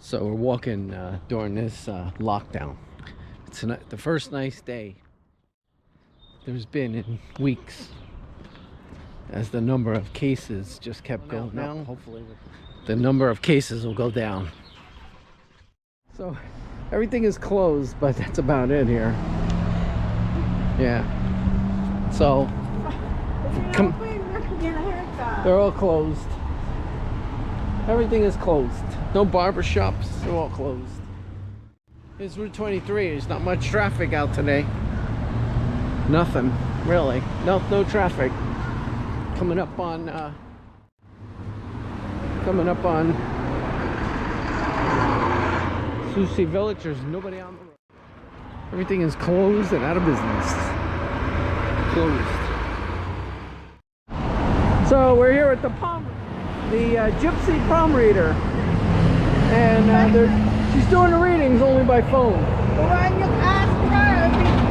So we're walking during this lockdown. It's the first nice day there's been in weeks, as the number of cases just kept going down. Hopefully the number of cases will go down. So everything is closed, but that's about it here. Yeah. So come, they're all closed. Everything is closed. No barber shops, they're all closed. It's Route 23. There's not much traffic out today. Nothing, really. No traffic. Coming up on Sushi Village. There's nobody on the road. Everything is closed and out of business. Closed. So we're here at the Gypsy Palm Reader, and she's doing the readings only by phone. When you ask her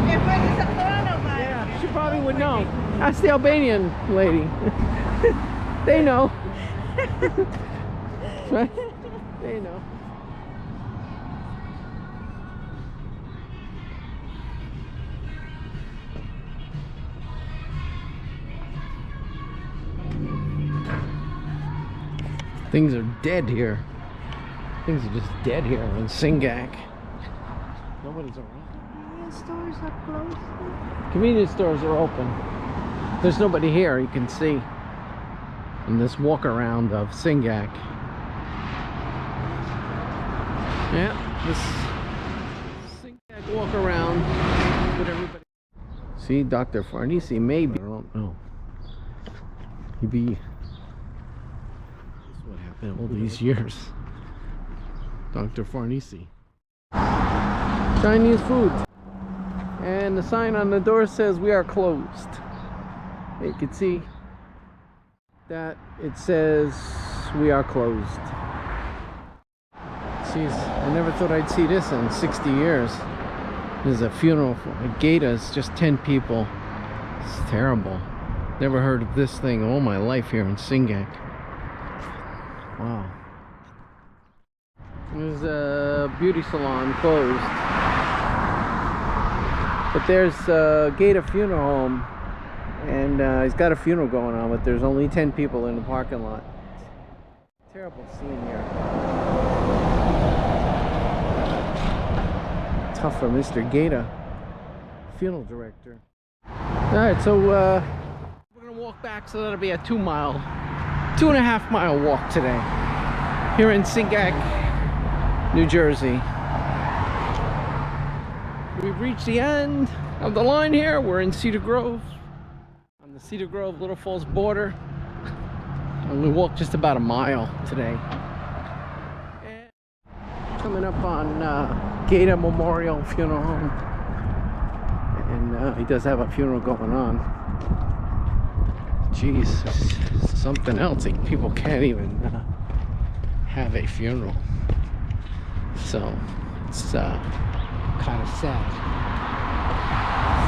if it is a coronavirus. Yeah, she probably would know. Ask the Albanian lady. They know. Right? They know. Things are dead here. Things are just dead here in SINGAC. Nobody's around. Convenience stores are closed. Convenience stores are open. There's nobody here, you can see. In this walk around of SINGAC. Yeah, this SINGAC walk around with everybody. See, Dr. Farnese, maybe. I don't know. Maybe. What happened all these years. Dr. Farnese. Chinese food. And the sign on the door says we are closed. You can see that it says we are closed. Jeez, I never thought I'd see this in 60 years. There's a funeral for a Gator. It's just 10 people. It's terrible. Never heard of this thing all my life here in SINGAC. Wow. There's a beauty salon closed. But there's a Gator funeral home, and he's got a funeral going on, but there's only 10 people in the parking lot. Terrible scene here. Tough for Mr. Gator, funeral director. Alright, so we're gonna walk back, so that'll be a 2.5 mile walk today here in SINGAC, New Jersey. We've reached the end of the line here. We're in Cedar Grove, on the Cedar Grove Little Falls border, and we walked just about a mile today. And coming up on Gator Memorial Funeral Home, and he does have a funeral going on. Jeez, it's something else. Like, people can't even have a funeral. So it's kind of sad.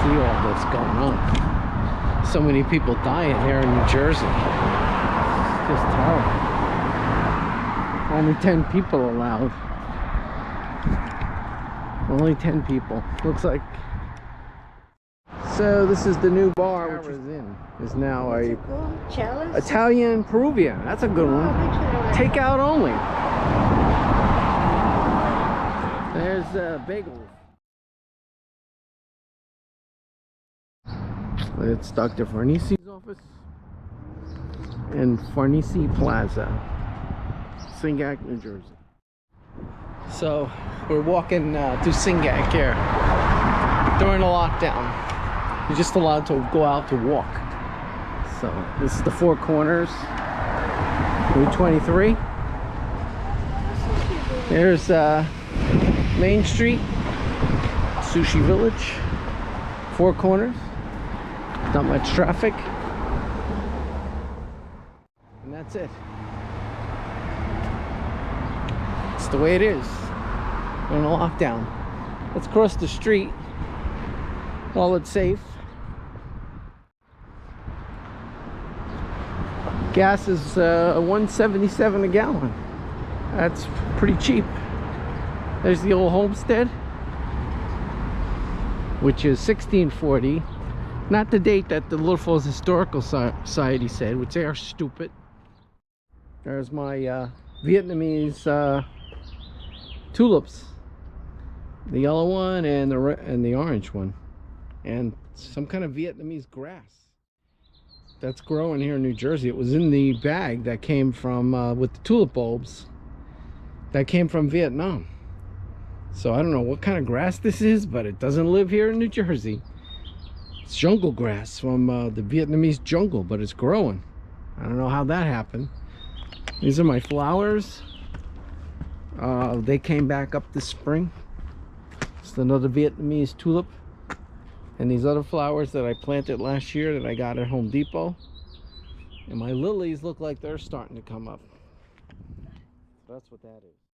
See all this going on. So many people dying here in New Jersey. It's just terrible. Only 10 people allowed. Only 10 people. Looks like. So this is the new bar, which is now a Italian Peruvian. That's a good one. Takeout only. There's bagels. It's Dr. Farnese's office and Farnese Plaza, SINGAC, New Jersey. So we're walking through SINGAC here during the lockdown. You're just allowed to go out to walk. So this is the Four Corners, Route 23. There's Main Street, Sushi Village, Four Corners. Not much traffic. And that's it. It's the way it is. We're in a lockdown. Let's cross the street while it's safe. Gas is $1.77 a gallon. That's pretty cheap. There's the old homestead, which is 1640. Not the date that the Little Falls Historical Society said, which they are stupid. There's my Vietnamese tulips. The yellow one and the orange one. And some kind of Vietnamese grass that's growing here in New Jersey. It was in the bag that came from with the tulip bulbs that came from Vietnam. So I don't know what kind of grass this is, but it doesn't live here in New Jersey. It's jungle grass from the Vietnamese jungle, but it's growing. I don't know how that happened. These are my flowers. They came back up this spring. It's another Vietnamese tulip. And these other flowers that I planted last year that I got at Home Depot. And my lilies look like they're starting to come up. So that's what that is.